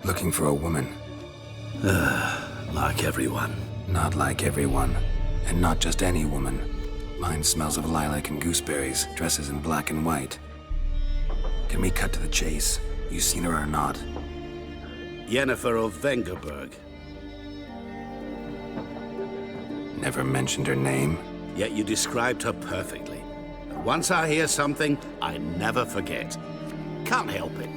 Looking for a woman. Like everyone. Not like everyone. And not just any woman. Mine smells of lilac and gooseberries, dresses in black and white. Can we cut to the chase? You seen her or not? Yennefer of Vengerberg. Never mentioned her name? Yet you described her perfectly. And once I hear something, I never forget. Can't help it.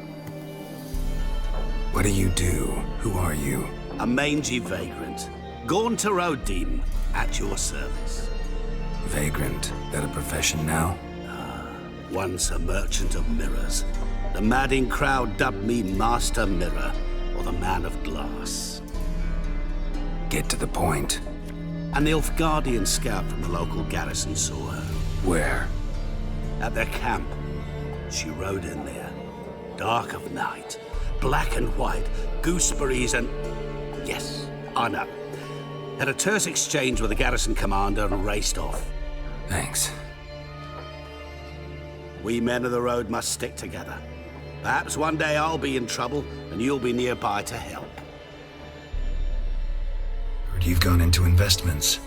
What do you do? Who are you? A mangy vagrant. Gone to Rodim, at your service. Vagrant. That a profession now? Once a merchant of mirrors. The madding crowd dubbed me Master Mirror, or the Man of Glass. Get to the point. An Nilfgaardian scout from the local garrison saw her. Where? At their camp. She rode in there. Dark of night. Black and white. Gooseberries and... Yes, I know. Had a terse exchange with the garrison commander and raced off. Thanks. We men of the road must stick together. Perhaps one day I'll be in trouble and you'll be nearby to help. Heard you've gone into investments.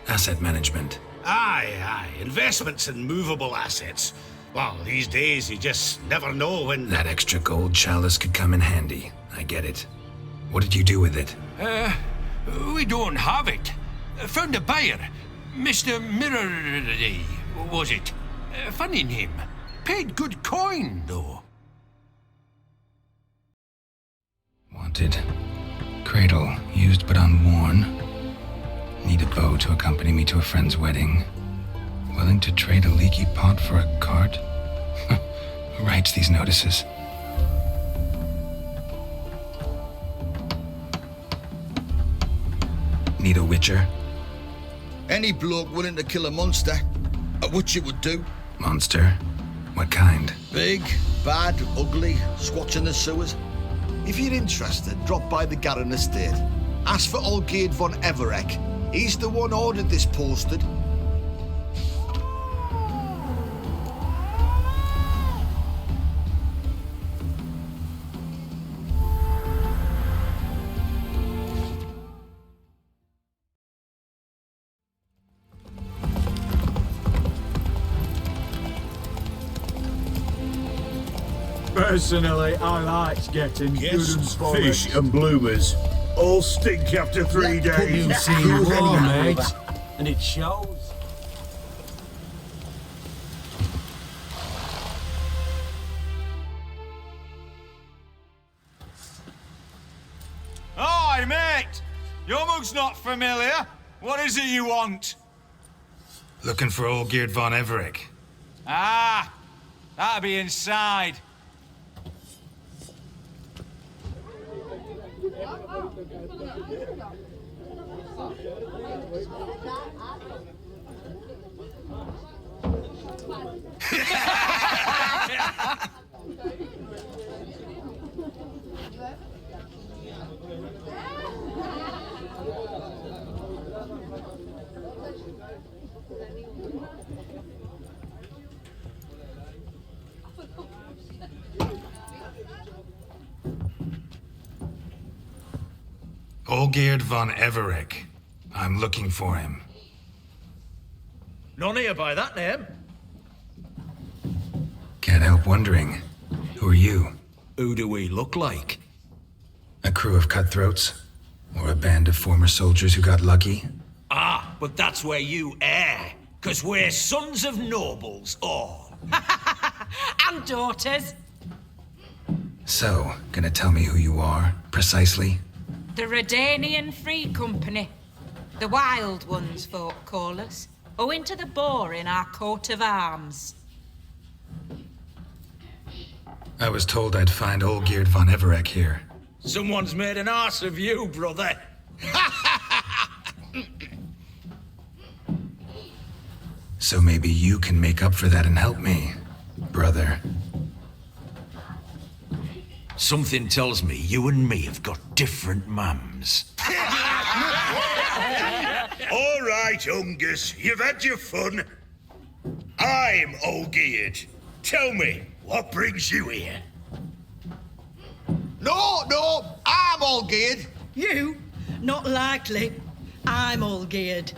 Asset management. Aye. Investments in movable assets. Well, these days you just never know when... That extra gold chalice could come in handy. I get it. What did you do with it? We don't have it. Found a buyer. Mr. Mirror... was it? Funny name. Paid good coin, though. Wanted. Cradle, used but unworn. Need a bow to accompany me to a friend's wedding. Willing to trade a leaky pot for a cart? Who writes these notices? Need a witcher? Any bloke willing to kill a monster, a witcher would do. Monster? What kind? Big, bad, ugly, squatching the sewers. If you're interested, drop by the Garren estate. Ask for Olgierd von Everek. He's the one ordered this posted. Personally, I like getting good and Yes, bollocks. fish and bloomers. All stink after 3 days. You see war, mate, and it shows. Hi, mate! Your mug's not familiar. What is it you want? Looking for Olgierd von Everek. Ah, that'll be inside. Olgierd von Everek. I'm looking for him. None here by that name. Can't help wondering. Who are you? Who do we look like? A crew of cutthroats? Or a band of former soldiers who got lucky? Ah, but that's where you err. 'Cause we're sons of nobles, all. And daughters. So, gonna tell me who you are, precisely? The Redanian Free Company. The Wild Ones, folk call us. Owing to the boar in our coat of arms. I was told I'd find Olgierd von Everek here. Someone's made an arse of you, brother. So maybe you can make up for that and help me, brother. Something tells me you and me have got different mums. All right, Ungus, you've had your fun. I'm Olgierd. Tell me, what brings you here? No, I'm all geared. You? Not likely. I'm all geared.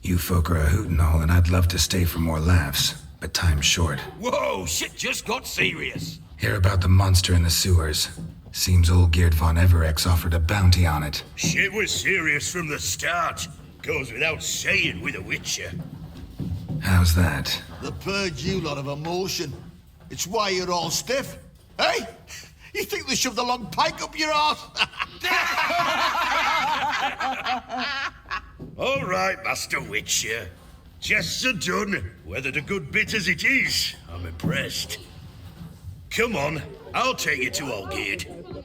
You folk are a hoot and all, and I'd love to stay for more laughs, but time's short. Whoa, shit just got serious. Hear about the monster in the sewers. Seems old Geert von Everex offered a bounty on it. Shit was serious from the start. Goes without saying with a Witcher. How's that? The purge you lot of emotion. It's why you're all stiff. Hey? You think they shoved a long pike up your arse? All right, Master Witcher. Jests are done. Weathered a good bit as it is. I'm impressed. Come on, I'll take you to Olgerd.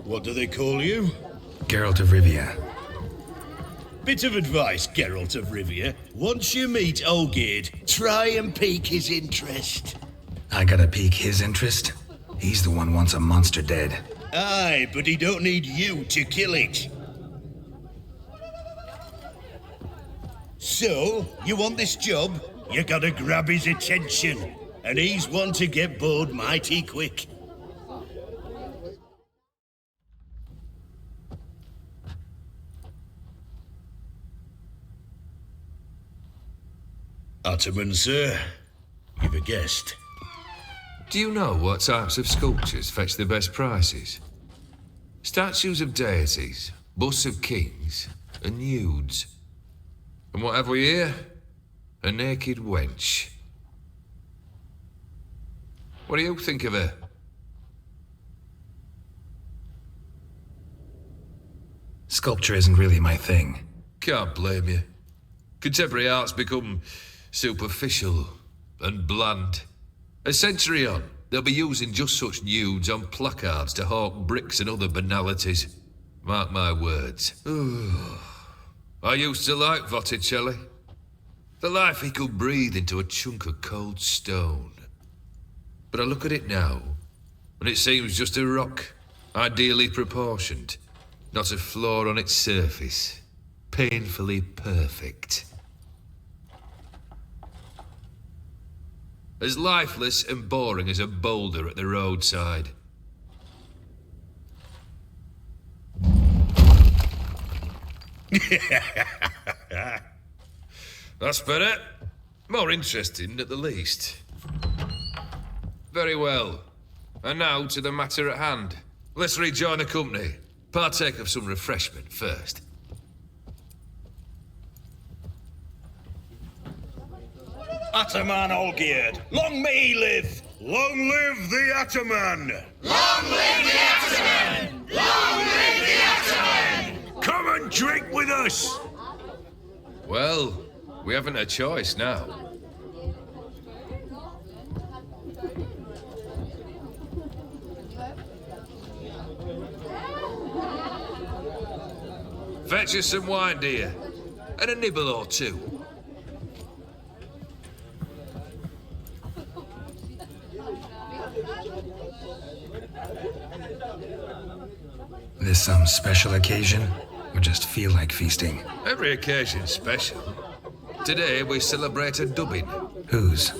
What do they call you? Geralt of Rivia. Bit of advice, Geralt of Rivia. Once you meet Olgerd, try and pique his interest. I gotta pique his interest? He's the one wants a monster dead. Aye, but he don't need you to kill it. So, you want this job? You gotta grab his attention. And he's one to get bored mighty quick. Ottoman, sir. You've a guest. Do you know what types of sculptures fetch the best prices? Statues of deities, busts of kings, and nudes. And what have we here? A naked wench. What do you think of her? Sculpture isn't really my thing. Can't blame you. Contemporary art's become superficial and bland. A century on, they'll be using just such nudes on placards to hawk bricks and other banalities. Mark my words. I used to like Botticelli. The life he could breathe into a chunk of cold stone. But I look at it now, and it seems just a rock, ideally proportioned, not a flaw on its surface. Painfully perfect. As lifeless and boring as a boulder at the roadside. That's better. More interesting at the least. Very well. And now to the matter at hand. Let's rejoin the company. Partake of some refreshment first. Ataman Olgerd, long may he live! Long live the Ataman! Long live the Ataman! Long live the Ataman! Come and drink with us! Well, we haven't a choice now. Fetch us some wine, dear. And a nibble or two. This some special occasion? Or just feel like feasting? Every occasion's special. Today we celebrate a dubbing. Whose?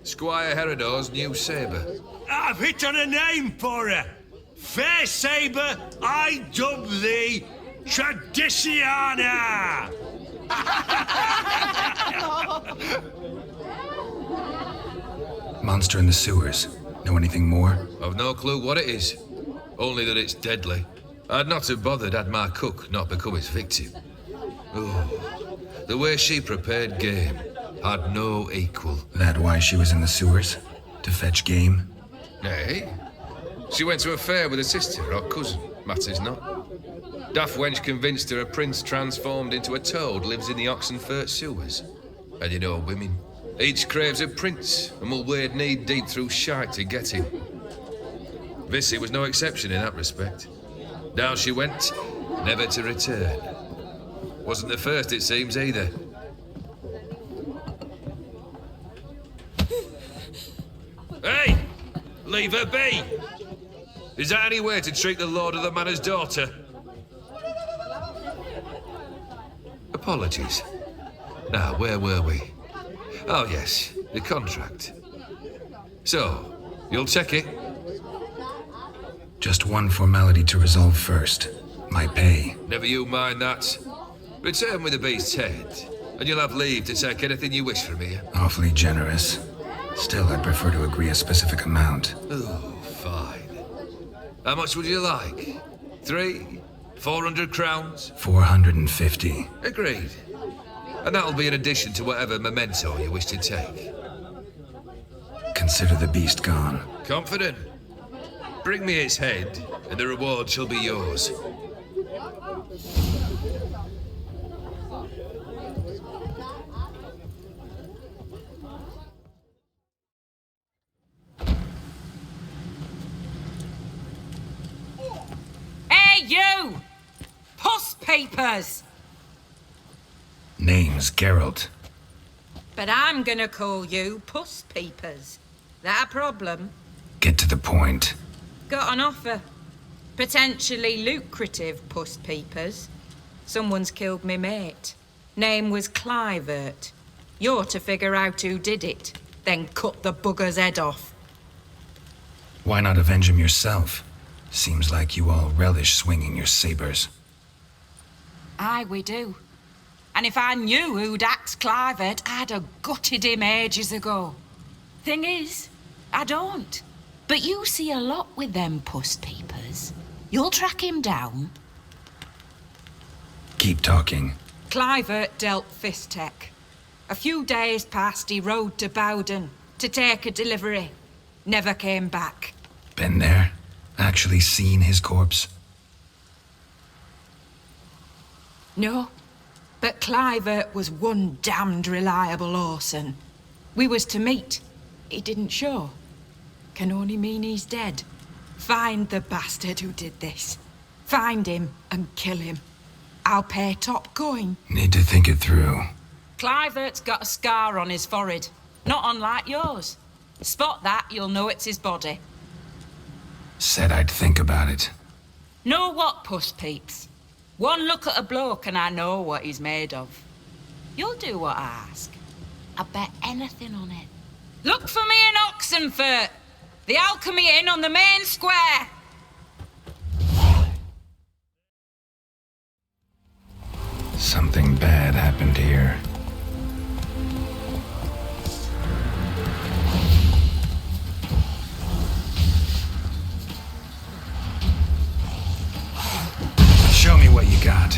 Squire Herodor's new sabre. I've hit on a name for her. Fair Sabre, I dub thee Traditiana! Monster in the sewers. Know anything more? I've no clue what it is. Only that it's deadly. I'd not have bothered had my cook not become its victim. Oh, the way she prepared game had no equal. That why she was in the sewers? To fetch game? Nay. She went to a fair with her sister or cousin, matters not. Daft wench convinced her a prince transformed into a toad lives in the Oxenfurt sewers. And you know women. Each craves a prince and will wade knee-deep through shite to get him. Vissy was no exception in that respect. Down she went, never to return. Wasn't the first, it seems, either. Hey! Leave her be! Is that any way to treat the lord of the manor's daughter? Apologies. Now, where were we? Oh, yes, the contract. So, you'll check it? Just one formality to resolve first. My pay. Never you mind that. Return with the beast's head, and you'll have leave to take anything you wish from here. Awfully generous. Still, I'd prefer to agree a specific amount. Oh, fine. How much would you like? 300, 400 crowns? 450. Agreed. And that'll be in addition to whatever memento you wish to take. Consider the beast gone. Confident? Bring me its head, and the reward shall be yours. Hey, you! Puss papers! Name's Geralt. But I'm gonna call you Puss Peepers. That a problem? Get to the point. Got an offer. Potentially lucrative Puss Peepers. Someone's killed me mate. Name was Clivert. You're to figure out who did it, then cut the bugger's head off. Why not avenge him yourself? Seems like you all relish swinging your sabers. Aye, we do. And if I knew who'd axed Clivert, I'd have gutted him ages ago. Thing is, I don't. But you see a lot with them Puss Peepers. You'll track him down. Keep talking. Clivert dealt Fistech. A few days past, he rode to Bowden to take a delivery. Never came back. Been there? Actually seen his corpse? No. But Clivert was one damned reliable Orson. We was to meet. He didn't show. Can only mean he's dead. Find the bastard who did this. Find him and kill him. I'll pay top coin. Need to think it through. Clivert's got a scar on his forehead. Not unlike yours. Spot that, you'll know it's his body. Said I'd think about it. Know what, Puss Peeps? One look at a bloke and I know what he's made of. You'll do what I ask. I bet anything on it. Look for me in Oxenfurt! The Alchemy Inn on the main square! Something bad happened here. Show me what you got.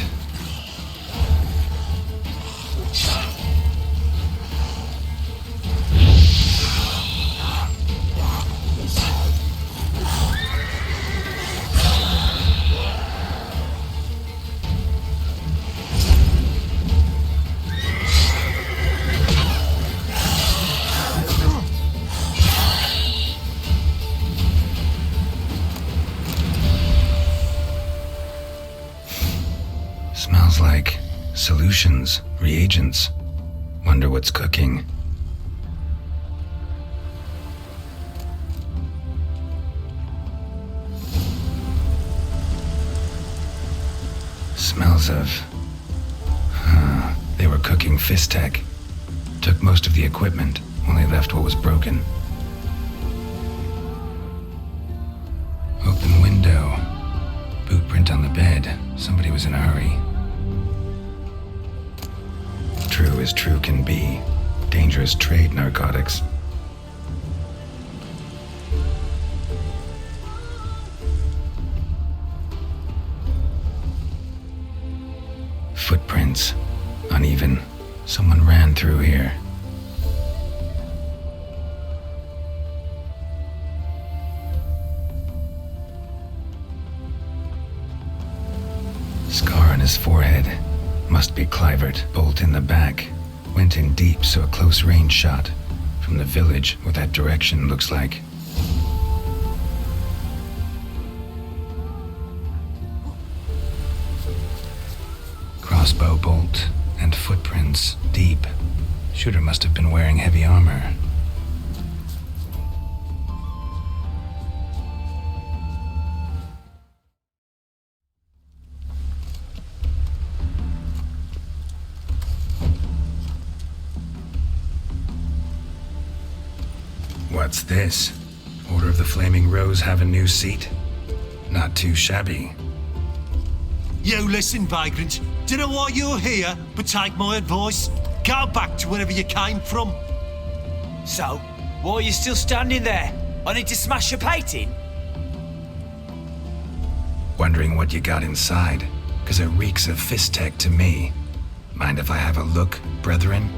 Smells like solutions, reagents. Wonder what's cooking. Smells of... they were cooking Fistech. Took most of the equipment, only left what was broken. Open window. Boot print on the bed. Somebody was in a hurry. True as true can be. Dangerous trade, narcotics. Footprints. Uneven. Someone ran through here. Scar on his forehead. Must be Clivert. Bolt in the back. Went in deep, so a close range shot. From the village, what that direction looks like. Crossbow bolt and footprints deep. Shooter must have been wearing heavy armor. What's this? Order of the Flaming Rose have a new seat? Not too shabby. You listen, vagrant. Dunno why you're here, but take my advice. Go back to wherever you came from. So, why are you still standing there? I need to smash your plate in? Wondering what you got inside, because it reeks of fist tech to me. Mind if I have a look, brethren?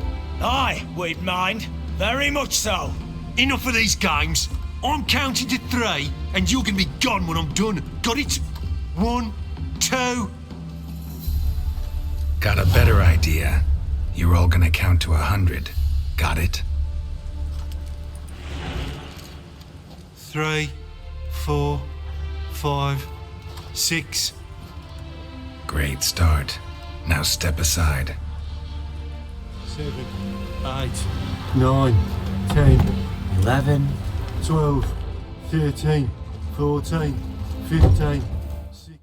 Aye, we'd mind. Very much so. Enough of these games. I'm counting to 3, and you're gonna be gone when I'm done. Got it? 1, 2... Got a better idea. You're all gonna count to 100. Got it? 3, 4, 5, 6. Great start. Now step aside. 7, 8, 9, 10, 11, 12, 13, 14, 15, 16.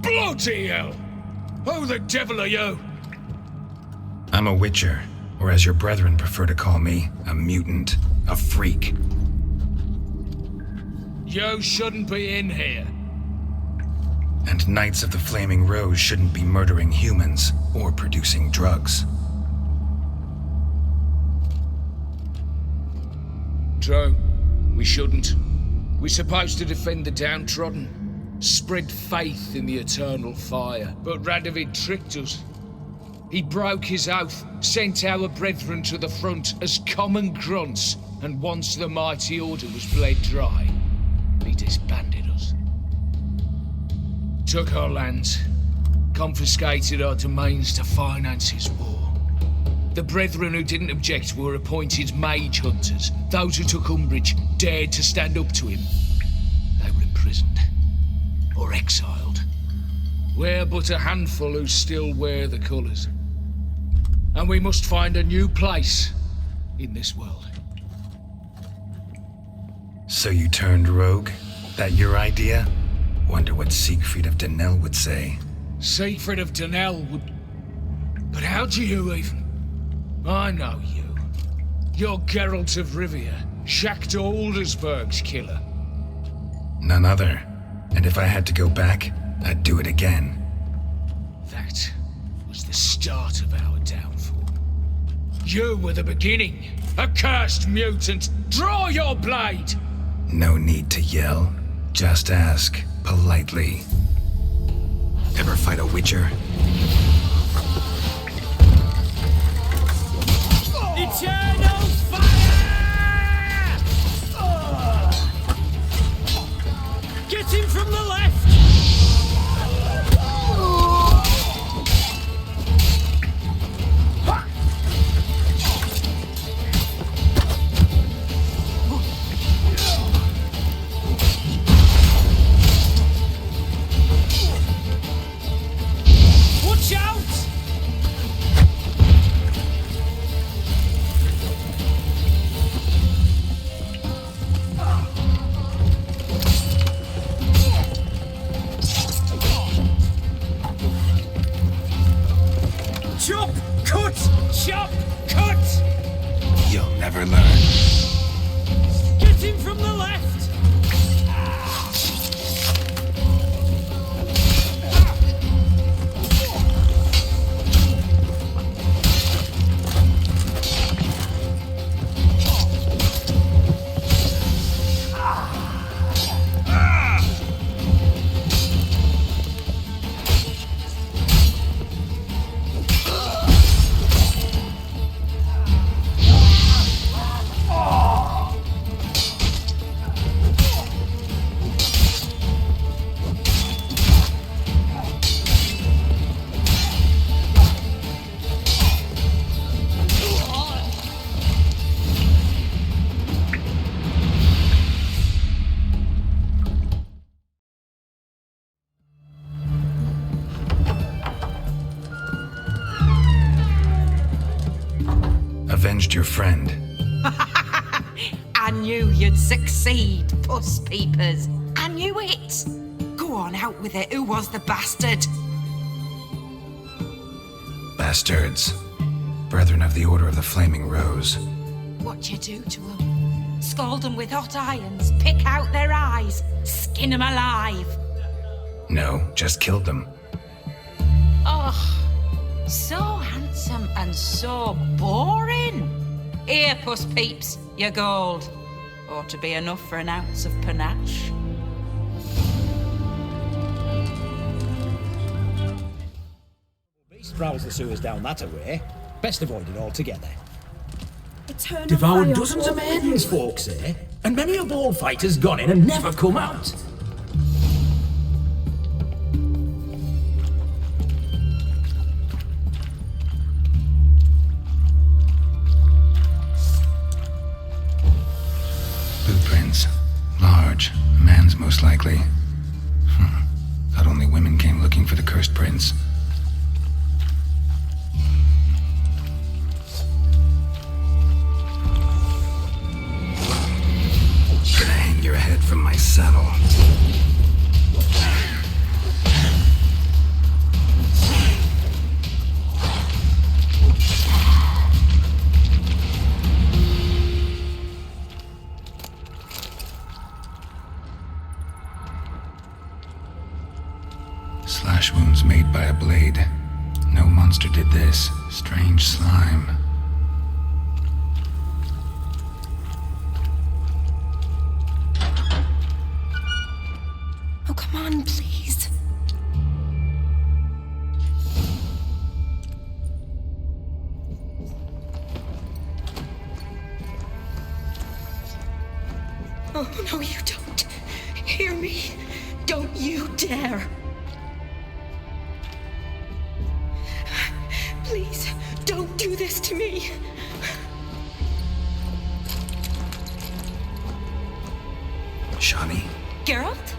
Bloody hell! Who the devil are you? I'm a witcher, or as your brethren prefer to call me, a mutant, a freak. You shouldn't be in here. And Knights of the Flaming Rose shouldn't be murdering humans or producing drugs. True. We shouldn't. We're supposed to defend the downtrodden, spread faith in the eternal fire. But Radovid tricked us. He broke his oath, sent our brethren to the front as common grunts, and once the mighty order was bled dry, he disbanded us. Took our lands, confiscated our domains to finance his war. The brethren who didn't object were appointed mage hunters. Those who took umbrage dared to stand up to him. They were imprisoned or exiled. We're but a handful who still wear the colours. And we must find a new place in this world. So you turned rogue? That your idea? Wonder what Siegfried of Denel would say. Siegfried of Denel would... But how do you even... I know you. You're Geralt of Rivia, Shakta Aldersberg's killer. None other. And if I had to go back, I'd do it again. That was the start of our downfall. You were the beginning. Accursed mutant! Draw your blade! No need to yell. Just ask, politely. Ever fight a witcher? Eternal fire! Get him from the left! Watch out! Chop! Cut! Chop! Cut! You'll never learn. Get him from the left! Avenged your friend. I knew you'd succeed, puss peepers. I knew it. Go on, out with it. Who was the bastard? Bastards. Brethren of the Order of the Flaming Rose. What you do to them? Scald them with hot irons, pick out their eyes, skin them alive. No, just killed them. Oh, so handsome and so boring. Here, puss peeps, your gold. Ought to be enough for an ounce of panache. Beast prowls the sewers down that away. Best avoided altogether. Devoured dozens of maidens, folks say, and many a ball fighter's gone in and never come out. Blueprints. Large. A man's most likely. Thought only women came looking for the cursed prince. Gonna hang your head from my saddle. Slash wounds made by a blade. No monster did this. Strange slime. Oh, come on, please. Oh, no, you don't. Hear me. Don't you dare. Please, don't do this to me. Shani, Geralt?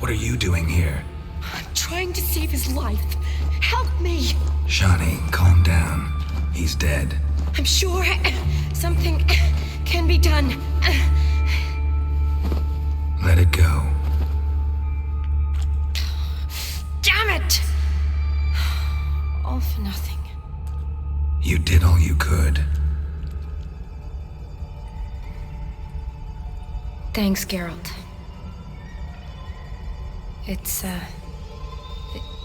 what are you doing here? I'm trying to save his life. Help me. Shani, calm down. He's dead. I'm sure something can be done. Let it go. Damn it! All for nothing. You did all you could. Thanks, Geralt. It's,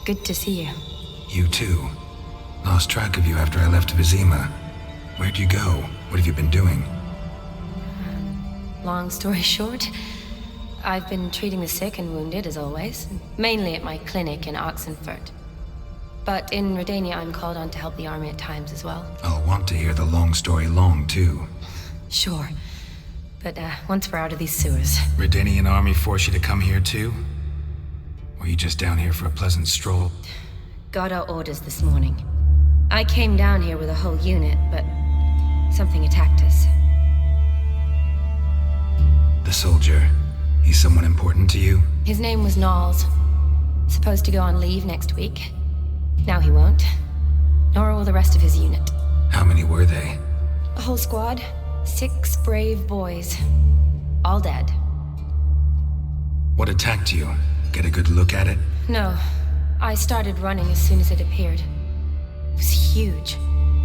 good to see you. You too. Lost track of you after I left Vizima. Where'd you go? What have you been doing? Long story short, I've been treating the sick and wounded, as always. Mainly at my clinic in Oxenfurt. But in Redania, I'm called on to help the army at times as well. I'll want to hear the long story long, too. Sure. But, once we're out of these sewers... Redanian army force you to come here, too? Or you just down here for a pleasant stroll? Got our orders this morning. I came down here with a whole unit, but... something attacked us. The soldier. He's someone important to you? His name was Knowles. Supposed to go on leave next week. Now he won't. Nor will the rest of his unit. How many were they? A whole squad. 6 brave boys. All dead. What attacked you? Get a good look at it? No. I started running as soon as it appeared. It was huge.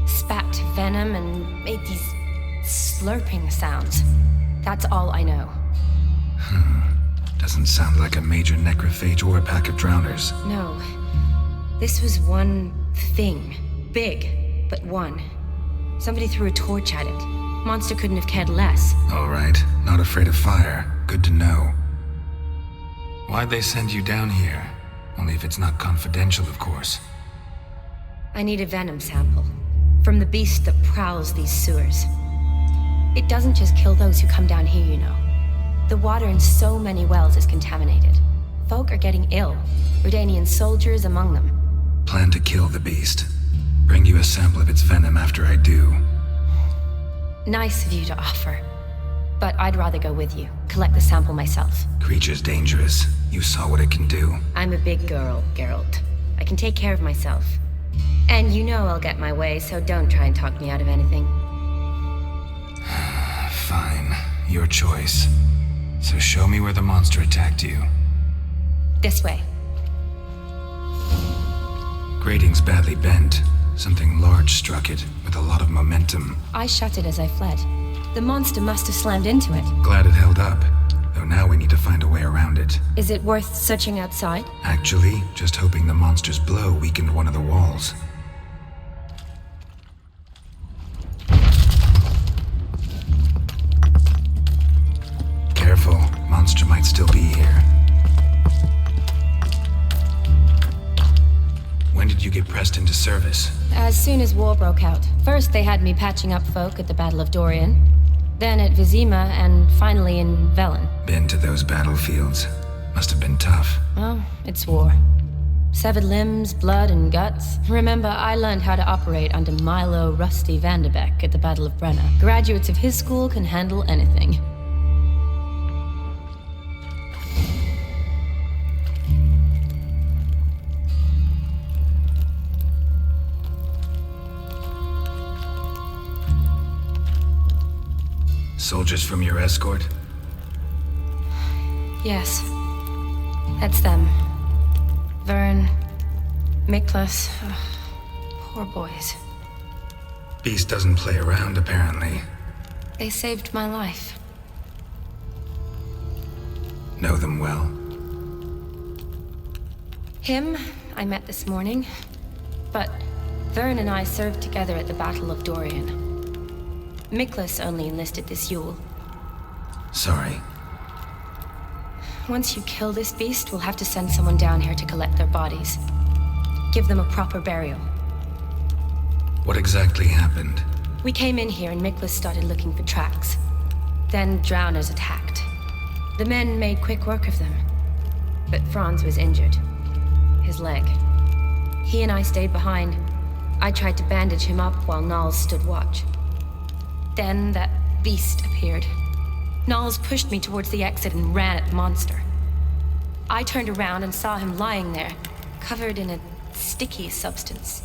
Spat venom and made these slurping sounds. That's all I know. Doesn't sound like a major necrophage or a pack of drowners. No. This was one thing. Big, but one. Somebody threw a torch at it. Monster couldn't have cared less. All right. Not afraid of fire. Good to know. Why'd they send you down here? Only if it's not confidential, of course. I need a venom sample. From the beast that prowls these sewers. It doesn't just kill those who come down here, you know. The water in so many wells is contaminated. Folk are getting ill. Redanian soldiers among them. Plan to kill the beast. Bring you a sample of its venom after I do. Nice of you to offer. But I'd rather go with you. Collect the sample myself. Creature's dangerous. You saw what it can do. I'm a big girl, Geralt. I can take care of myself. And you know I'll get my way, so don't try and talk me out of anything. Fine. Your choice. So show me where the monster attacked you. This way. Grating's badly bent. Something large struck it, with a lot of momentum. I shut it as I fled. The monster must have slammed into it. Glad it held up. Though now we need to find a way around it. Is it worth searching outside? Actually, just hoping the monster's blow weakened one of the walls. Careful, monster might still be here. When did you get pressed into service? As soon as war broke out. First they had me patching up folk at the Battle of Dorian, then at Vizima, and finally in Velen. Been to those battlefields. Must have been tough. Well, it's war. Severed limbs, blood, and guts. Remember, I learned how to operate under Milo Rusty Vanderbeck at the Battle of Brenna. Graduates of his school can handle anything. Soldiers from your escort? Yes. That's them. Vern, Miklas. Poor boys. Beast doesn't play around, apparently. They saved my life. Know them well? Him, I met this morning. But Vern and I served together at the Battle of Dorian. Miklas only enlisted this Yule. Sorry. Once you kill this beast, we'll have to send someone down here to collect their bodies. Give them a proper burial. What exactly happened? We came in here and Miklas started looking for tracks. Then drowners attacked. The men made quick work of them. But Franz was injured. His leg. He and I stayed behind. I tried to bandage him up while Nals stood watch. Then that beast appeared. Nals pushed me towards the exit and ran at the monster. I turned around and saw him lying there, covered in a sticky substance.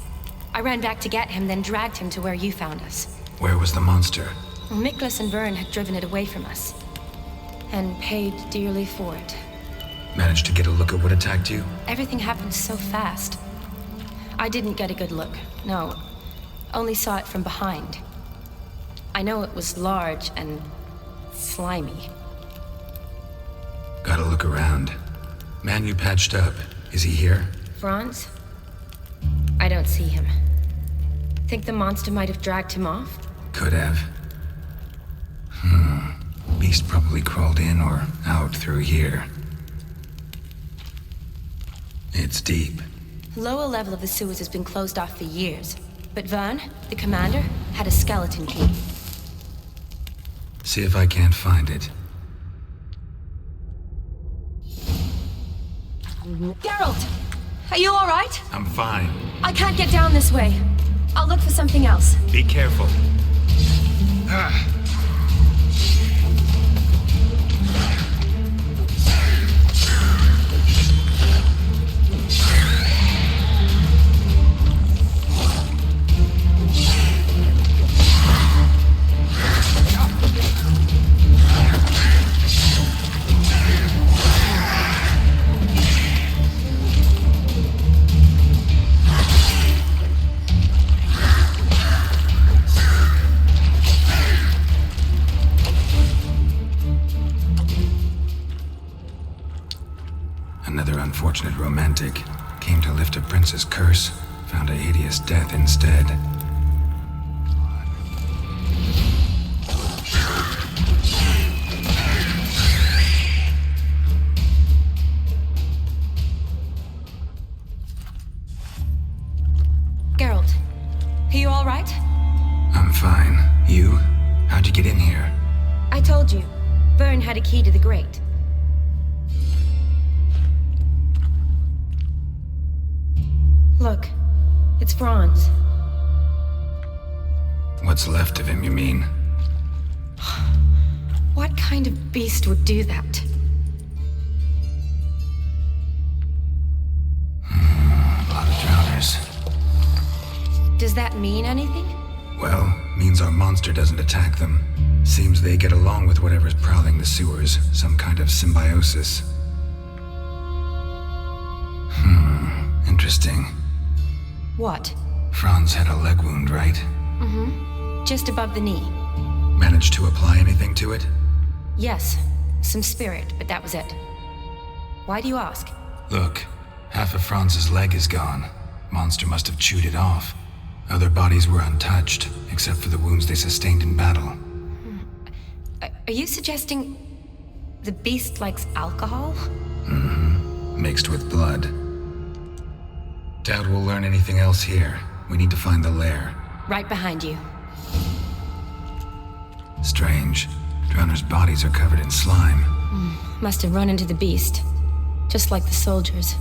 I ran back to get him, then dragged him to where you found us. Where was the monster? Miklas and Vern had driven it away from us, and paid dearly for it. Managed to get a look at what attacked you? Everything happened so fast. I didn't get a good look, no. Only saw it from behind. I know it was large and slimy. Gotta look around. Man you patched up, is he here? Franz? I don't see him. Think the monster might have dragged him off? Could have. Beast probably crawled in or out through here. It's deep. Lower level of the sewers has been closed off for years. But Vern, the commander, had a skeleton key. See if I can't find it. Geralt! Are you alright? I'm fine. I can't get down this way. I'll look for something else. Be careful. Another unfortunate romantic came to lift a prince's curse, found a hideous death instead. Geralt, are you all right? I'm fine. You? How'd you get in here? I told you. Vern had a key to the grate. Look, it's Franz. What's left of him, you mean? What kind of beast would do that? A lot of drowners. Does that mean anything? Well, means our monster doesn't attack them. Seems they get along with whatever's prowling the sewers. Some kind of symbiosis. Interesting. What? Franz had a leg wound, right? Mm-hmm. Just above the knee. Managed to apply anything to it? Yes. Some spirit, but that was it. Why do you ask? Look, half of Franz's leg is gone. Monster must have chewed it off. Other bodies were untouched, except for the wounds they sustained in battle. Are you suggesting the beast likes alcohol? Mm-hmm. Mixed with blood. Doubt we'll learn anything else here. We need to find the lair. Right behind you. Strange. Drowners' bodies are covered in slime. Must have run into the beast. Just like the soldiers.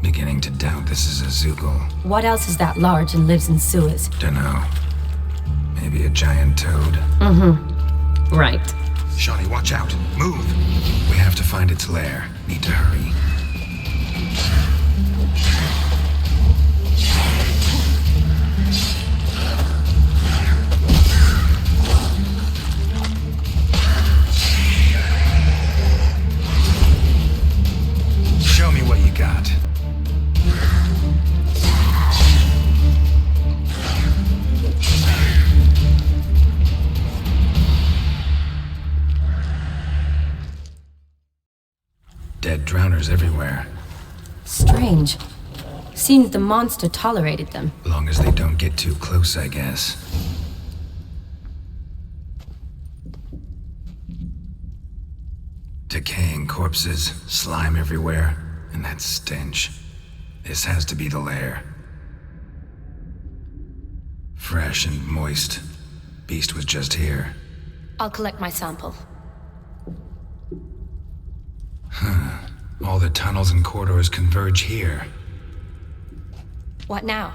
Beginning to doubt this is a Zoogle. What else is that large and lives in sewers? Dunno. Maybe a giant toad. Mm-hmm. Right. Shawnee, watch out. Move! We have to find its lair. Need to hurry. Show me what you got. Dead drowners everywhere. Strange. Seems the monster tolerated them. Long as they don't get too close, I guess. Decaying corpses, slime everywhere, and that stench. This has to be the lair. Fresh and moist. Beast was just here. I'll collect my sample. All the tunnels and corridors converge here. What now?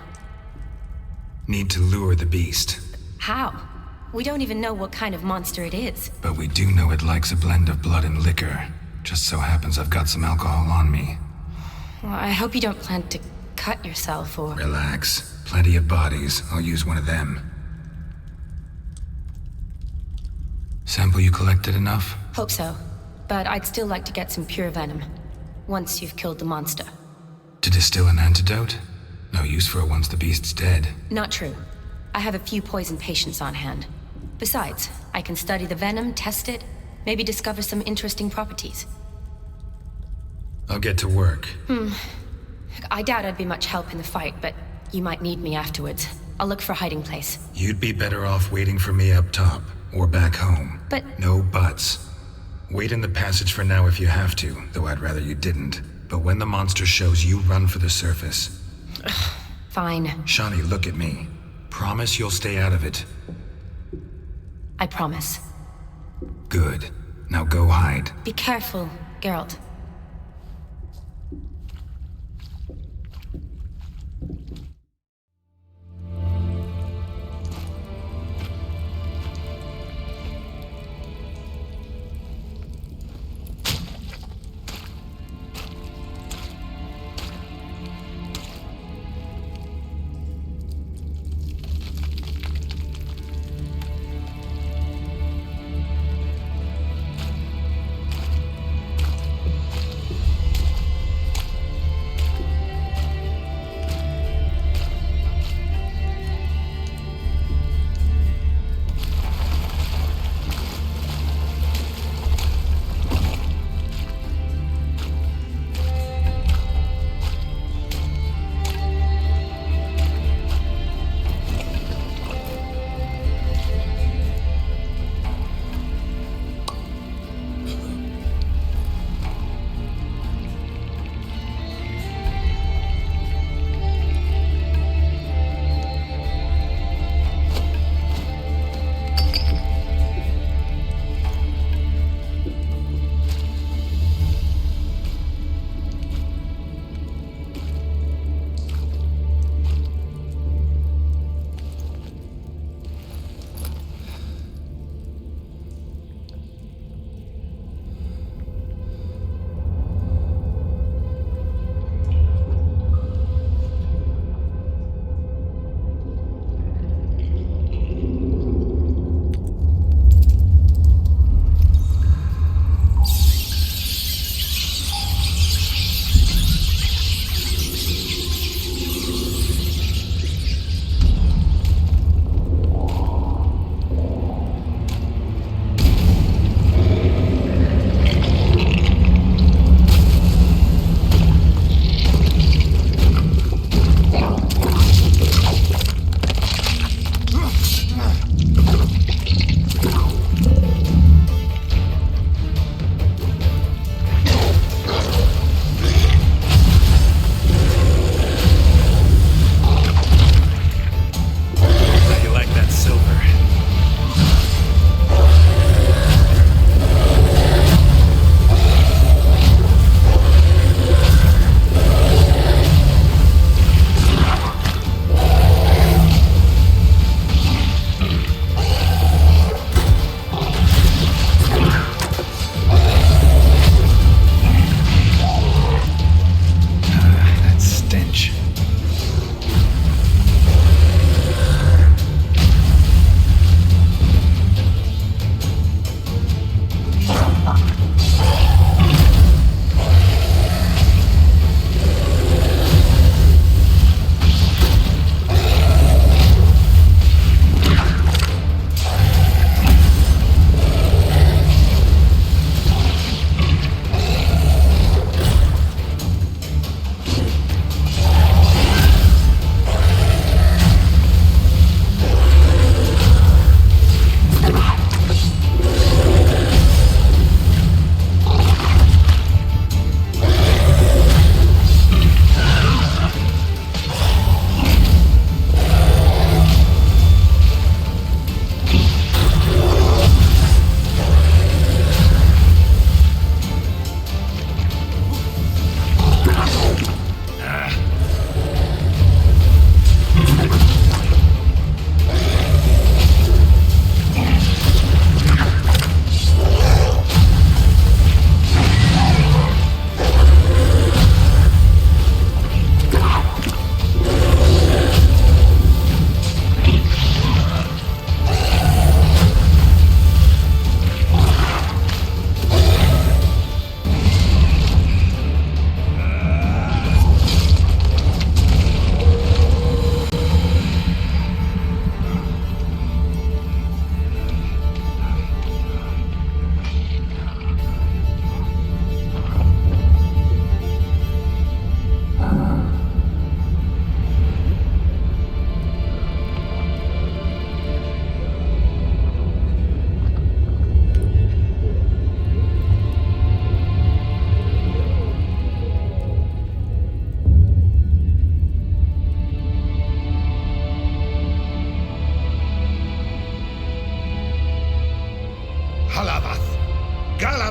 Need to lure the beast. How? We don't even know what kind of monster it is. But we do know it likes a blend of blood and liquor. Just so happens I've got some alcohol on me. Well, I hope you don't plan to cut yourself or... Relax. Plenty of bodies. I'll use one of them. Sample you collected enough? Hope so. But I'd still like to get some pure venom. Once you've killed the monster. To distill an antidote? No use for it once the beast's dead. Not true. I have a few poison patients on hand. Besides, I can study the venom, test it, maybe discover some interesting properties. I'll get to work. I doubt I'd be much help in the fight, but you might need me afterwards. I'll look for a hiding place. You'd be better off waiting for me up top, or back home. But... No buts. Wait in the passage for now if you have to, though I'd rather you didn't. But when the monster shows, you run for the surface. Fine. Shawnee, look at me. Promise you'll stay out of it. I promise. Good. Now go hide. Be careful, Geralt.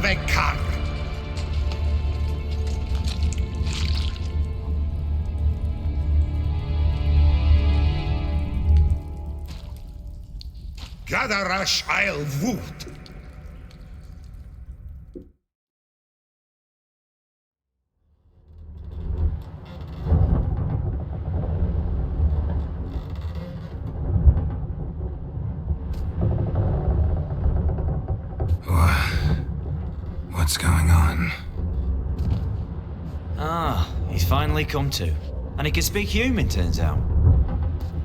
Avekar. Gadarash I'll woot. What's going on? Ah, he's finally come to. And he can speak human, turns out.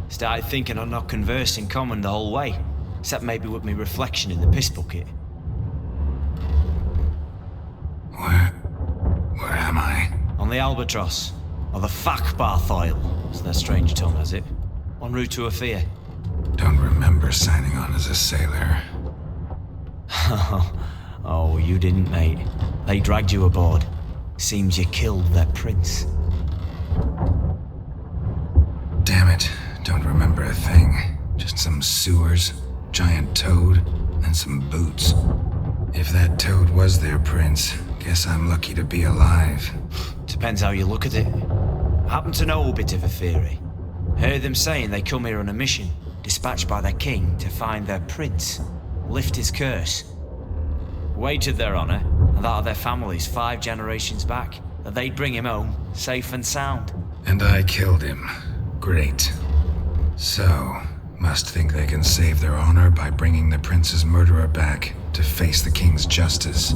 Started thinking I'd not conversed in common the whole way, except maybe with me reflection in the piss bucket. Where am I? On the Albatross, or the Fakbarthoil, as their strange tongue has it. En route to Ofieri. Don't remember signing on as a sailor. Oh, you didn't, mate. They dragged you aboard. Seems you killed their prince. Damn it, don't remember a thing. Just some sewers, giant toad, and some boots. If that toad was their prince, guess I'm lucky to be alive. Depends how you look at it. I happen to know a bit of Ofieri. Heard them saying they come here on a mission, dispatched by their king to find their prince, lift his curse. Wagered their honor, and that of their families 5 generations back, that they'd bring him home, safe and sound. And I killed him. Great. So, must think they can save their honor by bringing the prince's murderer back to face the king's justice.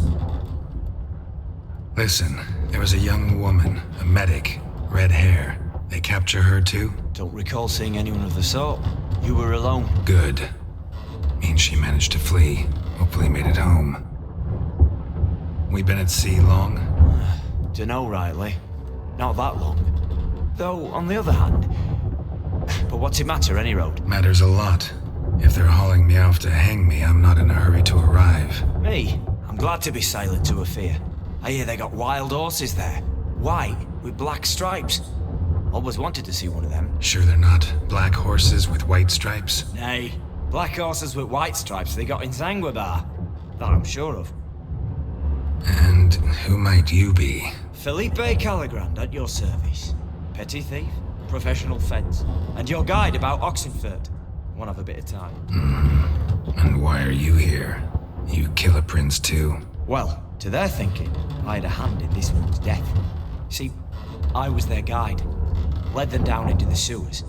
Listen, there was a young woman, a medic, red hair. They capture her too? Don't recall seeing anyone of the sort. You were alone. Good. Means she managed to flee. Hopefully made it home. We been at sea long? Dunno rightly. Not that long. Though, on the other hand... But what's it matter, any road? Matters a lot. If they're hauling me off to hang me, I'm not in a hurry to arrive. Me? I'm glad to be sailing to Ofieri. I hear they got wild horses there. White, with black stripes. Always wanted to see one of them. Sure they're not black horses with white stripes? Nay. Black horses with white stripes they got in Zangwabar. That I'm sure of. And who might you be? Felipe Caligrand at your service. Petty thief, professional fence, and your guide about Oxenfurt. Won't have a bit of time. And why are you here? You kill a prince too? Well, to their thinking, I had a hand in this one's death. See, I was their guide. Led them down into the sewers.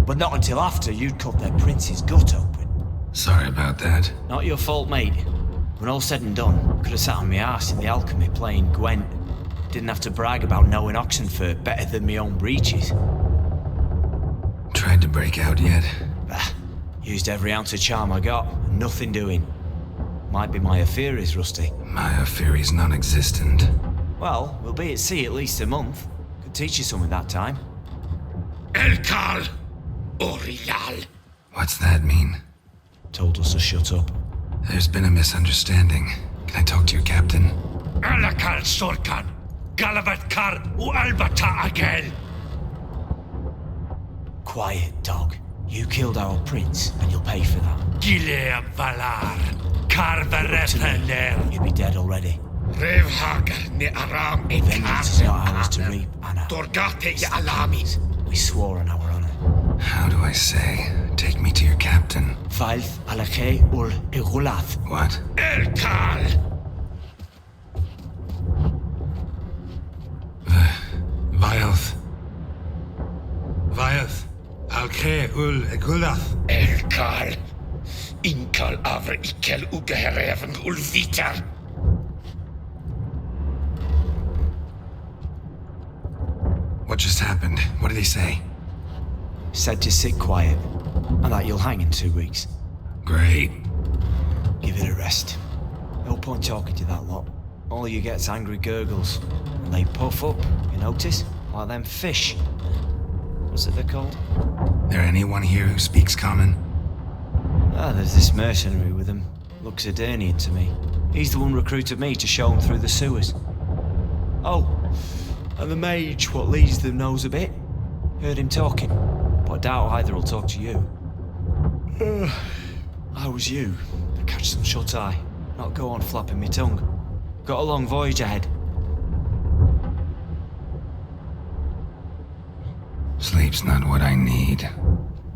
But not until after you'd cut their prince's gut open. Sorry about that. Not your fault, mate. When all said and done, could have sat on my arse in the alchemy playing Gwent. Didn't have to brag about knowing Oxenfurt better than my own breeches. Tried to break out yet? Bah, used every ounce of charm I got, and nothing doing. Might be my Ofieri's rusty. My Ofieri's non-existent. Well, we'll be at sea at least a month. Could teach you something that time. Elkal Orial. What's that mean? Told us to shut up. There's been a misunderstanding. Can I talk to your captain? Alakal Sorkan. Galavat Kar U Albata Agel. Quiet, dog. You killed our prince, and you'll pay for that. Gilea Valar. Karvarepeler. You'd be dead already. Revhagar ne Aram e Vengeance is not ours to reap, Anna. Torgate ya Alamis. We swore on our honor. How do I say? Take me to your captain. Valth Alake ul Igulath. What? Elkal. Vilth. Vilth. Alke ul Igulath. Elkal. Inkal avre ikel ugehereven ul Vitar. What just happened? What did he say? Said to sit quiet, and that you'll hang in 2 weeks. Great. Give it a rest. No point talking to that lot. All you get's angry gurgles. And they puff up, you notice? Like them fish. What's it they're called? There anyone here who speaks common? Ah, there's this mercenary with him. Looks Edirnian to me. He's the one recruited me to show him through the sewers. Oh, and the mage what leads them knows a bit. Heard him talking, but I doubt either will talk to you. I was you. I catch some shut eye. Not go on flapping me tongue. Got a long voyage ahead. Sleep's not what I need.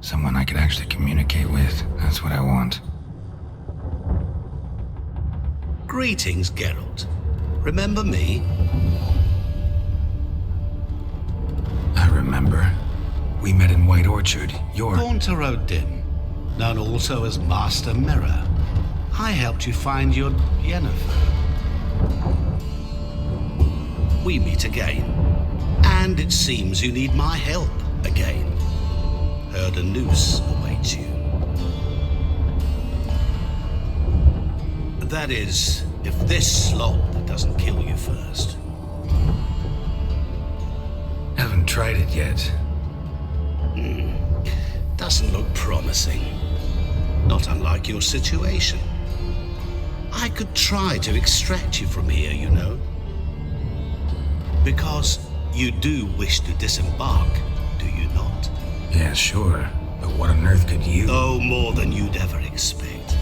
Someone I could actually communicate with. That's what I want. Greetings, Geralt. Remember me? I remember. We met in White Orchard. You're... Gaunter O'Dim, known also as Master Mirror. I helped you find your Yennefer. We meet again. And it seems you need my help again. Heard a noose awaits you. That is, if this slop doesn't kill you first. Haven't tried it yet. Doesn't look promising. Not unlike your situation. I could try to extract you from here, you know. Because you do wish to disembark, do you not? Yeah, sure. But what on earth could you... Oh, more than you'd ever expect.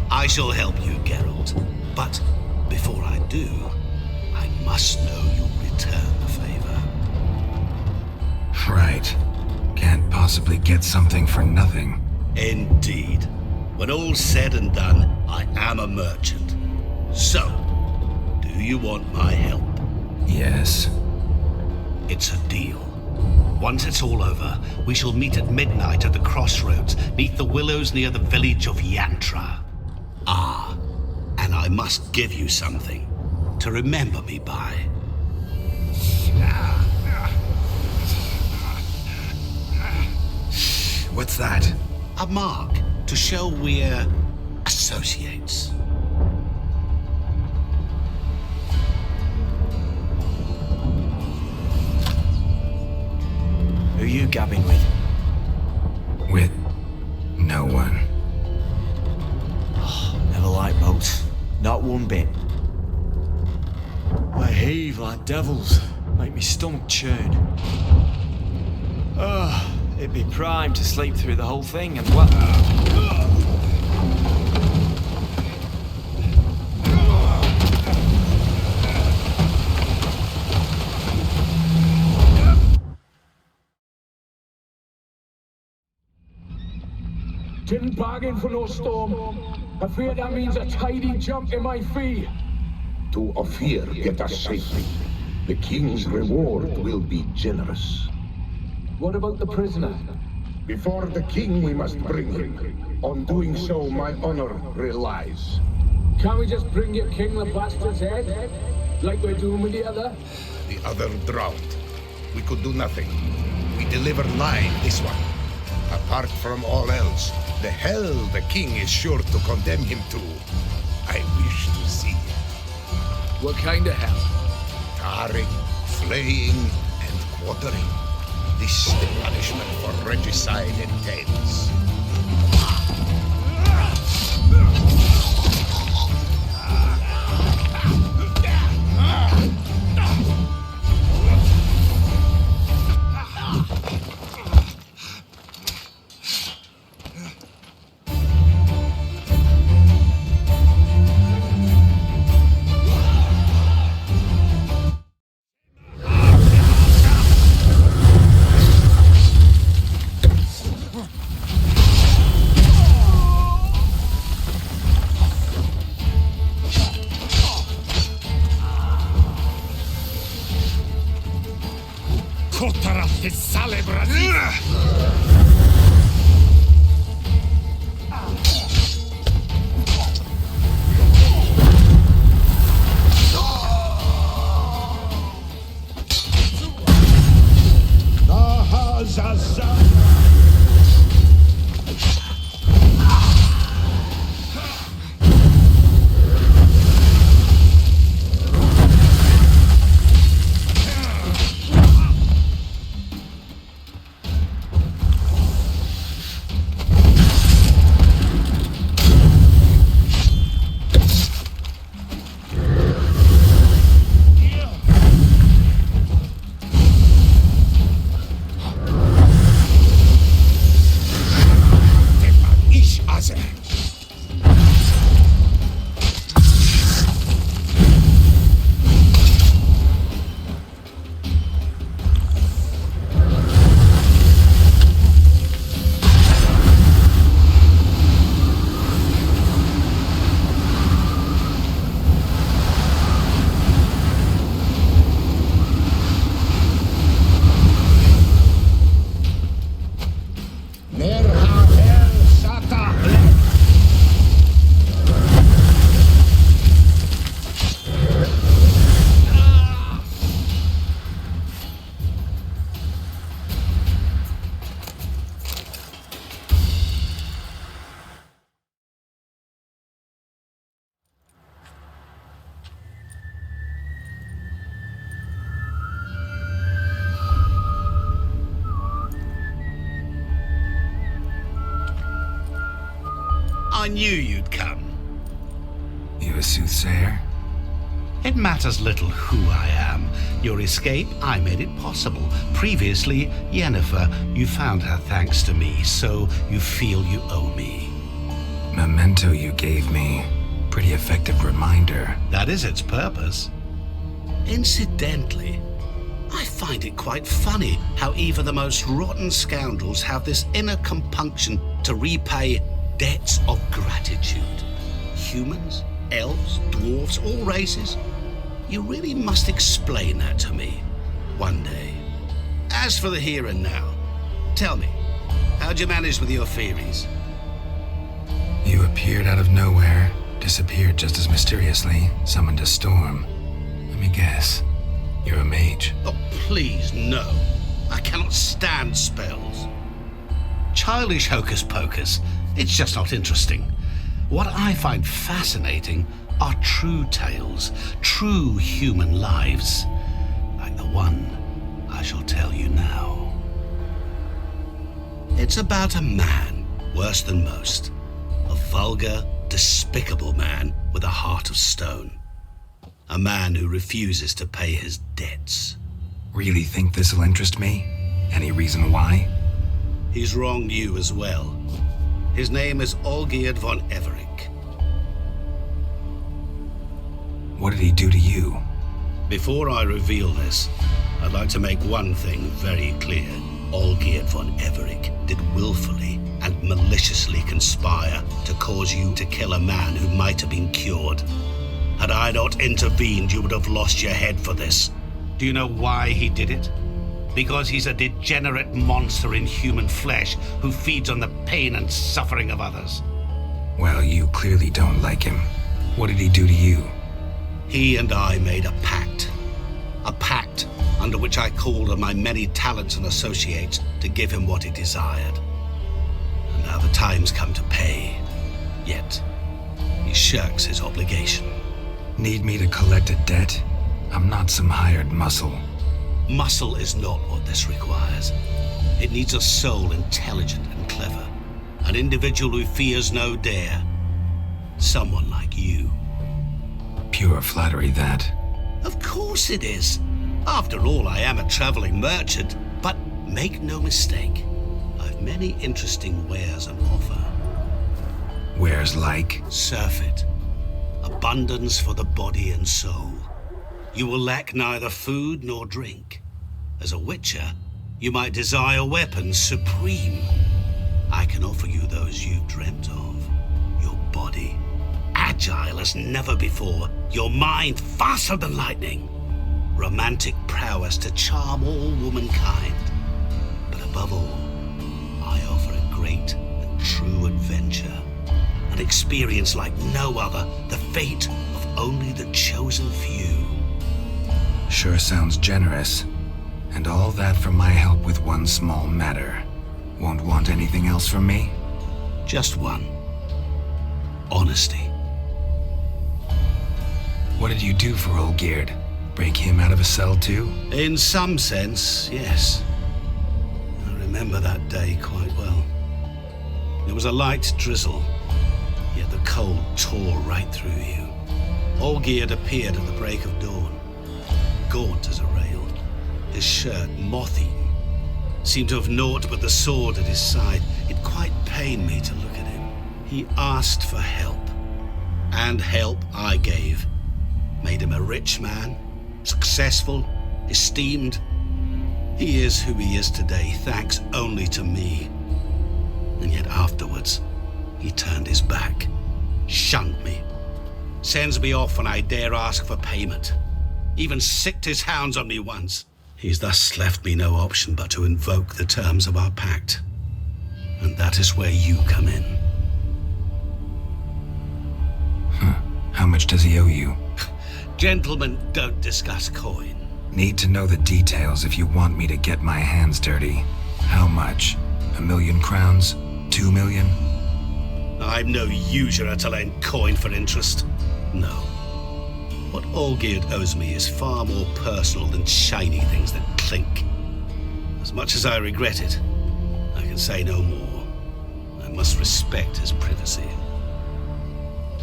I shall help you, Geralt. But before I do, I must know you'll return the favor. Right. Can't possibly get something for nothing. Indeed. When all's said and done, I am a merchant. So, do you want my help? Yes. It's a deal. Once it's all over, we shall meet at midnight at the crossroads, neath the willows near the village of Yantra. Ah, and I must give you something to remember me by. What's that? A mark to show we're associates. Who you gabbing with? With no one. Never liked boats. Not one bit. They heave like devils. Make me stomach churn. It'd be prime to sleep through the whole thing and what? Didn't bargain for no storm. I fear that means a tidy jump in my fee. To Ofieri get us safely. The king's reward will be generous. What about the prisoner? Before the king we must bring him. On doing so, my honor relies. Can't we just bring your king the bastard's head? Like we're doing with the other? The other drowned. We could do nothing. We deliver live this one. Apart from all else, the hell the king is sure to condemn him to. I wish to see. What kind of hell? Tarring, flaying, and quartering. This the punishment for regicide entails. I knew you'd come. You a soothsayer? It matters little who I am. Your escape, I made it possible. Previously, Yennefer, you found her thanks to me, so you feel you owe me. Memento you gave me. Pretty effective reminder. That is its purpose. Incidentally, I find it quite funny how even the most rotten scoundrels have this inner compunction to repay debts of gratitude. Humans, elves, dwarves, all races. You really must explain that to me one day. As for the here and now, tell me, how'd you manage with your Ofieris? You appeared out of nowhere, disappeared just as mysteriously, summoned a storm. Let me guess, you're a mage. Oh, please, no. I cannot stand spells. Childish hocus pocus. It's just not interesting. What I find fascinating are true tales, true human lives, like the one I shall tell you now. It's about a man, worse than most. A vulgar, despicable man with a heart of stone. A man who refuses to pay his debts. Really think this'll interest me? Any reason why? He's wronged you as well. His name is Olgierd von Everec. What did he do to you? Before I reveal this, I'd like to make one thing very clear. Olgierd von Everec did willfully and maliciously conspire to cause you to kill a man who might have been cured. Had I not intervened, you would have lost your head for this. Do you know why he did it? Because he's a degenerate monster in human flesh who feeds on the pain and suffering of others. Well, you clearly don't like him. What did he do to you? He and I made a pact. A pact under which I called on my many talents and associates to give him what he desired. And now the time's come to pay. Yet, he shirks his obligation. Need me to collect a debt? I'm not some hired muscle. Muscle is not what this requires. It needs a soul intelligent and clever. An individual who fears no dare. Someone like you. Pure flattery, that. Of course it is. After all, I am a traveling merchant. But make no mistake, I've many interesting wares on offer. Wares like? Surfeit. Abundance for the body and soul. You will lack neither food nor drink. As a witcher, you might desire weapons supreme. I can offer you those you've dreamt of. Your body, agile as never before. Your mind, faster than lightning. Romantic prowess to charm all womankind. But above all, I offer a great and true adventure. An experience like no other, the fate of only the chosen few. Sure sounds generous. And all that for my help with one small matter. Won't want anything else from me? Just one. Honesty. What did you do for Olgierd? Break him out of a cell too? In some sense, yes. I remember that day quite well. It was a light drizzle, yet the cold tore right through you. Olgierd appeared at the break of dawn, gaunt as a rail, his shirt moth-eaten, seemed to have naught but the sword at his side. It quite pained me to look at him. He asked for help, and help I gave. Made him a rich man, successful, esteemed. He is who he is today, thanks only to me. And yet afterwards, he turned his back, shunned me, sends me off when I dare ask for payment, even sicked his hounds on me once. He's thus left me no option but to invoke the terms of our pact. And that is where you come in. How much does he owe you? Gentlemen don't discuss coin. Need to know the details if you want me to get my hands dirty. How much? 1 million crowns? 2 million? I'm no usurer to lend coin for interest. No. What Olgierd owes me is far more personal than shiny things that clink. As much as I regret it, I can say no more. I must respect his privacy.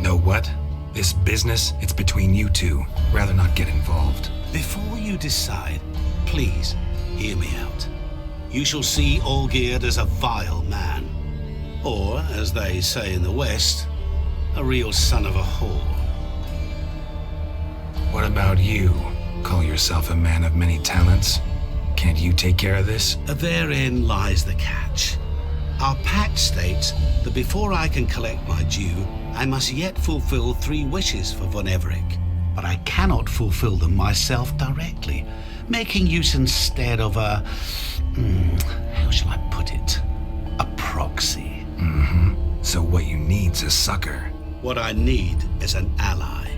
Know what? This business, it's between you two. Rather not get involved. Before you decide, please hear me out. You shall see Olgierd as a vile man. Or, as they say in the West, a real son of a whore. What about you? Call yourself a man of many talents? Can't you take care of this? Therein lies the catch. Our pact states that before I can collect my due, I must yet fulfill 3 wishes for Von Everec. But I cannot fulfill them myself directly, making use instead of a... how shall I put it? A proxy. So what you need's a sucker. What I need is an ally.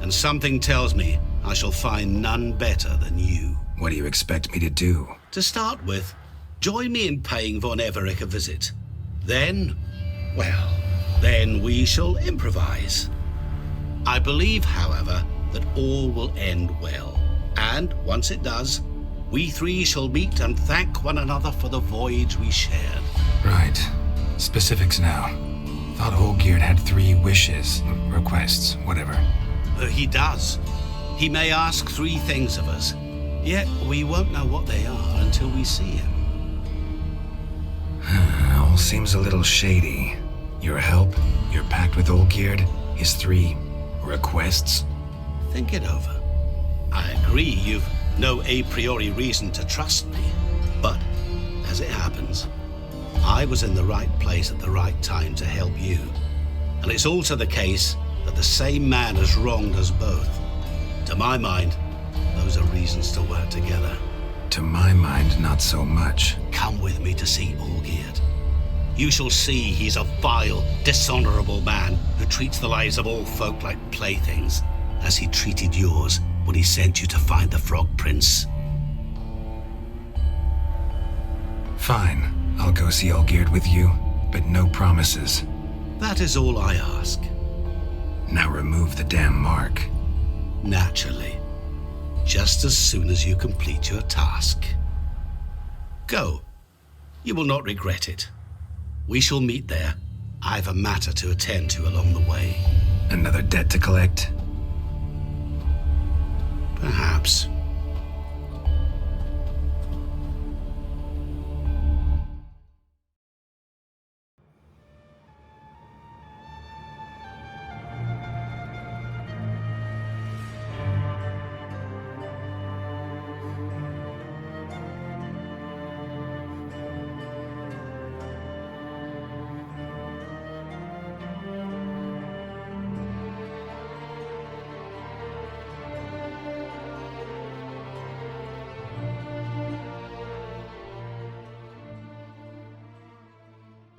And something tells me I shall find none better than you. What do you expect me to do? To start with, join me in paying Von Everec a visit. Then, well, then we shall improvise. I believe, however, that all will end well. And once it does, we 3 shall meet and thank one another for the voyage we shared. Right. Specifics now. Thought Olgierd had 3 wishes, requests, whatever. He does. He may ask 3 things of us, yet we won't know what they are until we see him. All seems a little shady. Your help, your pact with Olgierd, his 3 requests. Think it over. I agree you've no a priori reason to trust me, but as it happens, I was in the right place at the right time to help you. And it's also the case that the same man has wronged us both. To my mind, those are reasons to work together. To my mind, not so much. Come with me to see Olgierd. You shall see he's a vile, dishonorable man who treats the lives of all folk like playthings, as he treated yours when he sent you to find the Frog Prince. Fine. I'll go see Olgierd with you, but no promises. That is all I ask. Now remove the damn mark. Naturally. Just as soon as you complete your task. Go. You will not regret it. We shall meet there. I've a matter to attend to along the way. Another debt to collect? Perhaps.